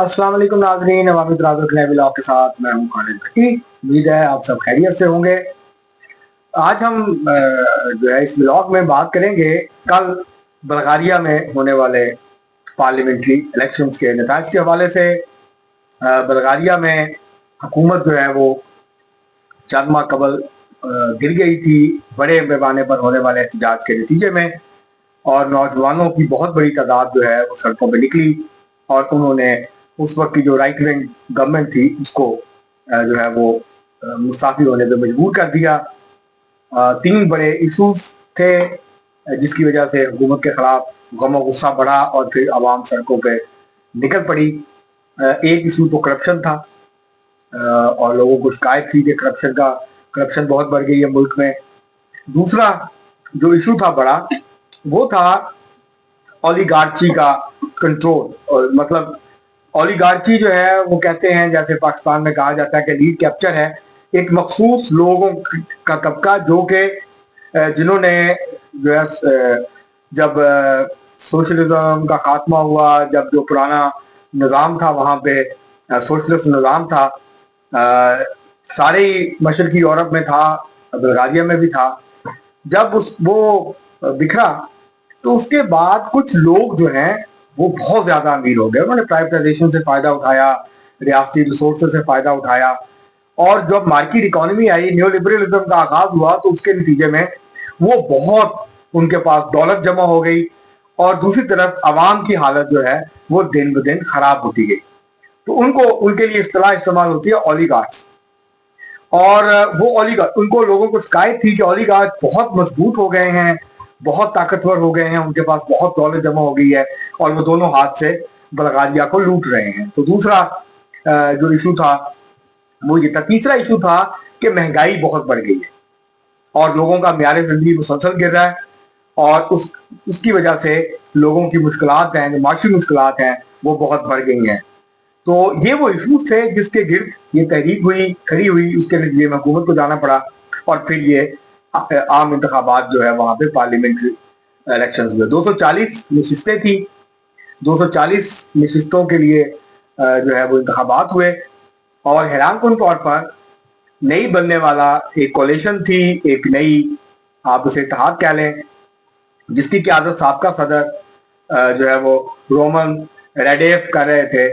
अस्सलाम वालेकुम नाज़रीन, अवामी ब्लॉग के साथ मैं हूं खालिद भट्टी। उम्मीद है आप सब खैरियत से होंगे। आज हम जो है इस ब्लॉग में बात करेंगे कल बल्गारिया में होने वाले पार्लियामेंट्री इलेक्शंस के नताज के हवाले से। बल्गारिया में हुकूमत जो है वो चंद माह कबल गिर गई थी बड़े पैमाने पर होने वाले एहतजाज के नतीजे में, और नौजवानों की बहुत बड़ी तादाद जो है वो सड़कों पर निकली और उन्होंने उस वक्त की जो राइट विंग गवर्नमेंट थी उसको जो है वो मुस्ताफी होने पे मजबूर कर दिया। तीन बड़े इशूज थे जिसकी वजह से हुकूमत के खिलाफ गम और गुस्सा बढ़ा और फिर आवाम सड़कों पे निकल पड़ी। एक इशू तो करप्शन था और लोगों को शिकायत थी कि करप्शन बहुत बढ़ गई है मुल्क में। दूसरा जो इशू था बड़ा वो था ओलिगार्ची का कंट्रोल, और मतलब ओलिगार्ची जो है वो कहते हैं, जैसे पाकिस्तान में कहा जाता है कि लीड कैप्चर है, एक मखसूस लोगों का तबका जो कि जिन्होंने जो है जब सोशलिज्म का खात्मा हुआ, जब जो पुराना निज़ाम था वहाँ पे सोशलिस्ट निज़ाम था, सारे मशरकी यूरोप में था, बल्गारिया में भी था। जब वो बिखरा तो उसके बाद कुछ लोग जो हैं वो बहुत ज्यादा अमीर हो गए। उन्होंने प्राइवेटाइजेशन से फायदा उठाया, रियासती रिसोर्स से फायदा उठाया, और जब market economy I, new liberalism का आगाज हुआ, तो उसके नतीजे में वो बहुत उनके पास दौलत जमा हो गई और दूसरी तरफ आवाम की हालत जो है वो दिन ब दिन खराब होती गई। तो उनके लिए इस्तेलाह इस्तेमाल होती है ओलिगार्ड्स। और वो ओलिगार्ड, उनको लोगों को शिकायत थी कि ओलिगार्ड बहुत मजबूत हो गए हैं, बहुत ताकतवर हो गए हैं, उनके पास बहुत दौलत जमा हो गई है और वो दोनों हाथ से बल्गारिया को लूट रहे हैं। तो दूसरा जो इशू था वो ये था। तीसरा इशू था कि महंगाई बहुत बढ़ गई है और लोगों का म्यार जिंदगी मुसलसल गिर रहा है, और उसकी वजह से लोगों की मुश्किलात हैं, जो माशी मुश्किलात हैं वो बहुत बढ़ गई हैं। तो ये वो इशूज थे जिसके गिर्द ये तहरीक खड़ी हुई, उसके लिए हुकूमत को जाना पड़ा और फिर ये आम इंतखाबात जो है वहां पे पार्लियामेंट्री इलेक्शन में 240 नशिस्तें थी। 240 नशिस्तों के लिए जो है वो इंतखाबात हुए, और हैरान कुन तौर पर नई बनने वाला एक कोलिशन थी, एक नई आप उसे इत्तेहाद कह लें, जिसकी क़यादत साबका सदर जो है वो रोमन रेडेफ कर रहे थे,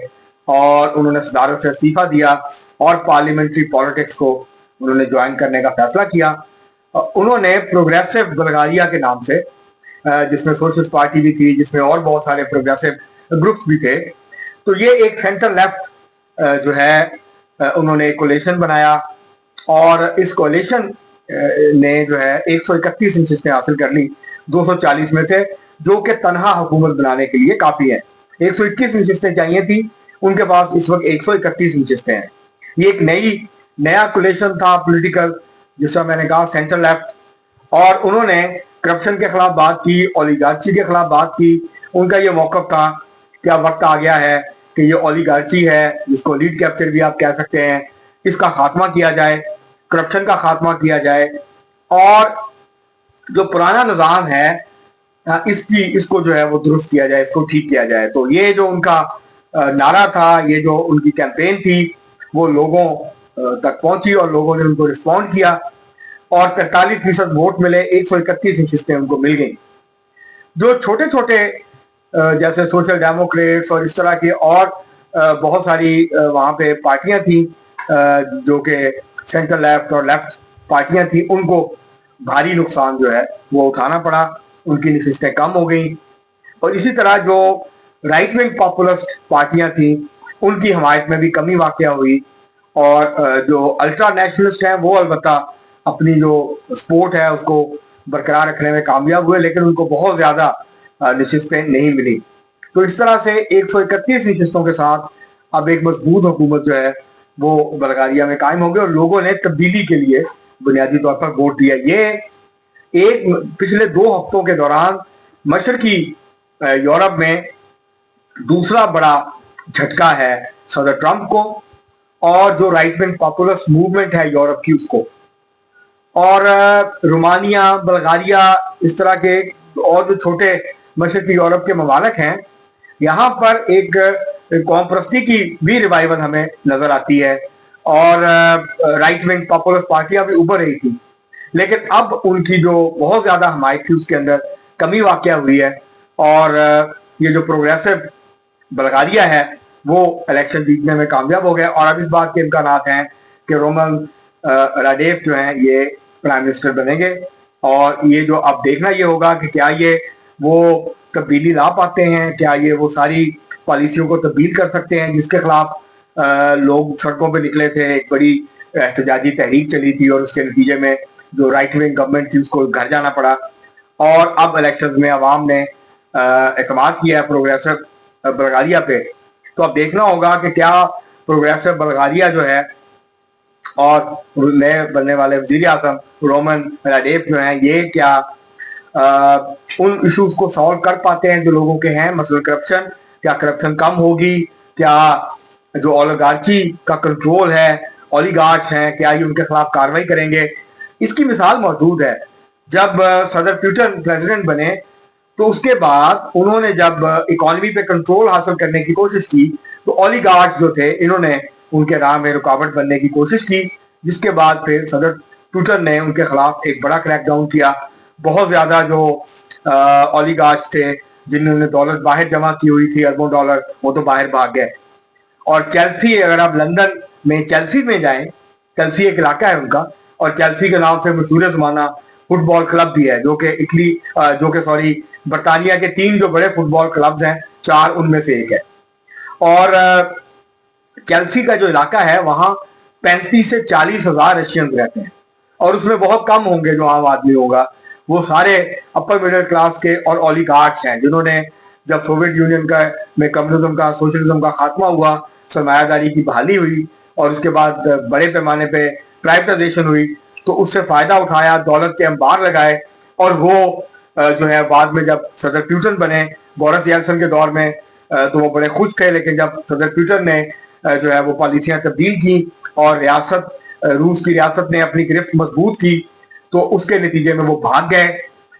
और उन्होंने सदारत से इस्तीफा दिया और पार्लियामेंट्री पॉलिटिक्स को उन्होंने ज्वाइन करने का फैसला किया। उन्होंने प्रोग्रेसिव बल्गारिया के नाम से, जिसमें सोशलिस्ट पार्टी भी थी, जिसमें और बहुत सारे प्रोग्रेसिव ग्रुप्स भी थे, तो ये एक सेंटर लेफ्ट जो है उन्होंने कोलिशन बनाया, और इस कोलिशन ने जो है 131 नशिस्तें हासिल कर ली 240 में से, जो कि तनहा हुकूमत बनाने के लिए काफी है। 121 नशिस्तें चाहिए थी, उनके पास इस वक्त 131 नशिस्तें हैं। ये एक नया कोलिशन था पॉलिटिकल, जिसका मैंने कहा सेंटर लेफ्ट, और उन्होंने करप्शन के खिलाफ बात की, ओलिगार्ची के खिलाफ बात की। उनका ये मौकफ था कि अब वक्त आ गया है कि ये ओलिगार्ची है, जिसको लीड कैप्चर भी आप कह सकते हैं, इसका खात्मा किया जाए, करप्शन का खात्मा किया जाए, और जो पुराना निज़ाम है इसको जो है वो दुरुस्त किया जाए, इसको ठीक किया जाए। तो ये जो उनका नारा था, ये जो उनकी कैंपेन थी, वो लोगों तक पहुंची और लोगों ने उनको रिस्पॉन्ड किया, और 43% वोट मिले, 131 नशिस्तें उनको मिल गई। जो छोटे छोटे जैसे सोशल डेमोक्रेट्स और इस तरह की और बहुत सारी वहां पे पार्टियां थी, जो कि सेंटर लेफ्ट और लेफ्ट पार्टियां थी, उनको भारी नुकसान जो है वो उठाना पड़ा, उनकी नशिस्तें कम हो गई। और इसी तरह जो राइट विंग पॉपुलिस्ट पार्टियां थी उनकी हमायत में भी कमी वाक़या हुई, और जो अल्ट्रा नेशनलिस्ट हैं वो अलबत्ता अपनी जो सपोर्ट है उसको बरकरार रखने में कामयाब हुए, लेकिन उनको बहुत ज्यादा नशिस्तें नहीं मिली। तो इस तरह से 131 नशिस्तों के साथ अब एक मजबूत हुकूमत जो है वो बल्गारिया में कायम हो गई, और लोगों ने तब्दीली के लिए बुनियादी तौर पर वोट दिया। ये पिछले 2 हफ्तों के दौरान मशरकी यूरोप में दूसरा बड़ा झटका है सदर ट्रंप को, और जो राइट विंग पॉपुलिस्ट मूवमेंट है यूरोप की उसको, और रोमानिया, बल्गारिया, इस तरह के और जो छोटे मशरकी यूरोप के ममालिक हैं यहाँ पर एक कौम परस्ती की भी रिवाइवल हमें नजर आती है और राइट विंग पॉपुलर पार्टियां भी उभर रही थी, लेकिन अब उनकी जो बहुत ज्यादा हमायत थी उसके अंदर कमी वाकया हुई है और ये जो प्रोग्रेसिव बल्गारिया है वो इलेक्शन जीतने में कामयाब हो गए और अब इस बात के इम्कानात हैं कि रोमन राडेव जो हैं ये प्राइम मिनिस्टर बनेंगे। और ये जो अब देखना ये होगा कि क्या ये वो तब्दीली ला पाते हैं, क्या ये वो सारी पॉलिसियों को तब्दील कर सकते हैं जिसके खिलाफ लोग सड़कों पे निकले थे, एक बड़ी एहतजाजी तहरीक चली थी और उसके नतीजे में जो राइट विंग गवर्नमेंट थी उसको घर जाना पड़ा। और अब इलेक्शंस में अवाम ने एतमाद किया है प्रोग्रेसिव बल्गारिया पे, तो अब देखना होगा कि क्या प्रोग्रेसिव बल्गारिया जो है और नए बनने वाले वजीर आजम रोमन राडेव जो हैं ये क्या उन इश्यूज को सॉल्व कर पाते हैं जो लोगों के हैं, मसलन करप्शन, क्या करप्शन कम होगी, क्या जो ओलिगार्ची का कंट्रोल है, ओलिगार्च हैं, क्या ये उनके खिलाफ कार्रवाई करेंगे। इसकी मिसाल मौजूद है, जब सदर पुतिन प्रेसिडेंट बने तो उसके बाद उन्होंने जब इकोनॉमी पे कंट्रोल हासिल करने की कोशिश की तो ओलिगार्च जो थे इन्होंने उनके राह में रुकावट बनने की कोशिश की, जिसके बाद फिर सदर पुतिन ने उनके खिलाफ एक बड़ा क्रैकडाउन किया। बहुत ज्यादा जो ओलिगार्च थे जिन्होंने दौलत बाहर जमा की हुई थी अरबों डॉलर, वो तो बाहर भाग गए। और चेल्सी, अगर आप लंदन में चेल्सी में जाएं, चेल्सी एक इलाका है उनका और चेल्सी के नाम से मशहूर जमाना फुटबॉल क्लब भी है, जो कि बरतानिया के 3 जो बड़े फुटबॉल क्लब्स हैं 4 उनमें से एक है। और चेल्सी का जो इलाका है वहां 35 से 40 हजार रशियंस रहते हैं और उसमें बहुत कम होंगे जो आम आदमी होगा, वो सारे अपर मिडिल क्लास के और ओलिगार्च हैं जिन्होंने जब सोवियत यूनियन का में कम्युनिज्म का सोशलिज्म का खात्मा हुआ, सरमायादारी की बहाली हुई और उसके बाद बड़े पैमाने पे प्राइवेटाइजेशन हुई तो उससे फायदा उठाया, दौलत के अंबार लगाए और वो जो है बाद में जब सदर पुतिन बने बोरिस येल्सिन के दौर में तो वो बड़े खुश थे, लेकिन जब सदर पुतिन ने जो है वो पॉलिसियां तब्दील की और रूस की रियासत ने अपनी गिरफ्त मजबूत की तो उसके नतीजे में वो भाग गए।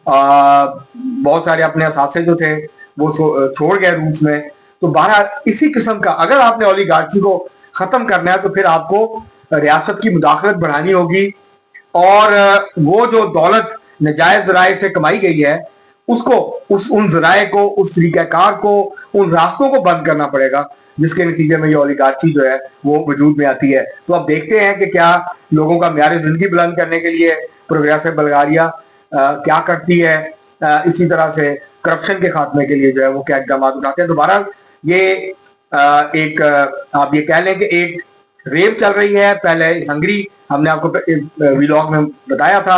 बहुत सारे अपने असासे जो थे वो छोड़ गए रूस में। तो 12 इसी किस्म का, अगर आपने ओलिगार्ची को खत्म करना है तो फिर आपको रियासत की मुदाखलत बढ़ानी होगी और वो जो दौलत नजायज जराए से कमाई गई है उसको उन जराए को, उस तरीकाकार को, उन रास्तों को बंद करना पड़ेगा, जिसके नतीजे में ये ओलिगार्ची जो है वो वजूद में आती है। तो अब देखते हैं कि क्या लोगों का म्यार जिंदगी बुलंद करने के लिए प्रोग्रेसिव बल्गारिया क्या करती है, इसी तरह से करप्शन के खात्मे के लिए जो है वो क्या इकदाम उठाते हैं। दोबारा ये एक आप ये कह लें कि एक रेव चल रही है। पहले हंगरी, हमने आपको व्लॉग में बताया था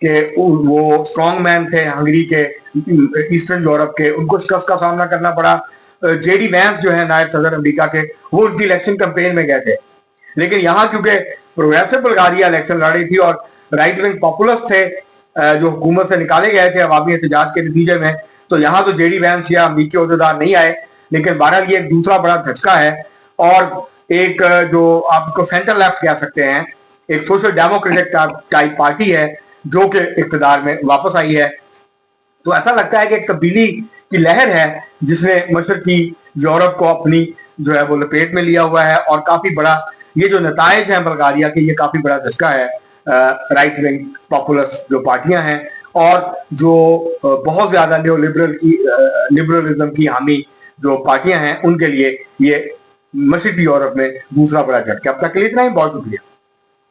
कि वो स्ट्रॉन्ग मैन थे हंगरी के, ईस्टर्न यूरोप के, उनको शिकस्त का सामना करना पड़ा। जेडी वैंस जो है नायब सदर अमेरिका के, वो उनकी इलेक्शन कैंपेन में गए थे, लेकिन यहाँ क्योंकि प्रोग्रेसिव बल्गारिया इलेक्शन लड़ रही थी और राइट विंग पॉपुलर्स थे जो हुकूमत से निकाले गए थे अवामी एहतजाज के नतीजे में, तो यहाँ तो जेडी वैंस या अमेरिकी अहदेदार नहीं आए। लेकिन बहरहाल ये एक दूसरा बड़ा धचका है और एक जो आप इसको सेंटर लेफ्ट कह सकते हैं, एक सोशल डेमोक्रेटिक टाइप पार्टी है जो कि इक़्तिदार में वापस आई है। तो ऐसा लगता है कि एक तब्दीली की लहर है जिसने मशरकी यूरोप को अपनी जो है वो लपेट में लिया हुआ है और काफी बड़ा ये जो नताइज हैं बल्गारिया के, ये काफी बड़ा धचका है राइट विंग पॉपुलर्स जो पार्टियां हैं और जो बहुत ज्यादा लिबरलिज्म की हामी जो पार्टियां हैं उनके लिए ये मशरकी यूरोप में दूसरा बड़ा झटका। अब तक के लिए इतना ही, बहुत शुक्रिया।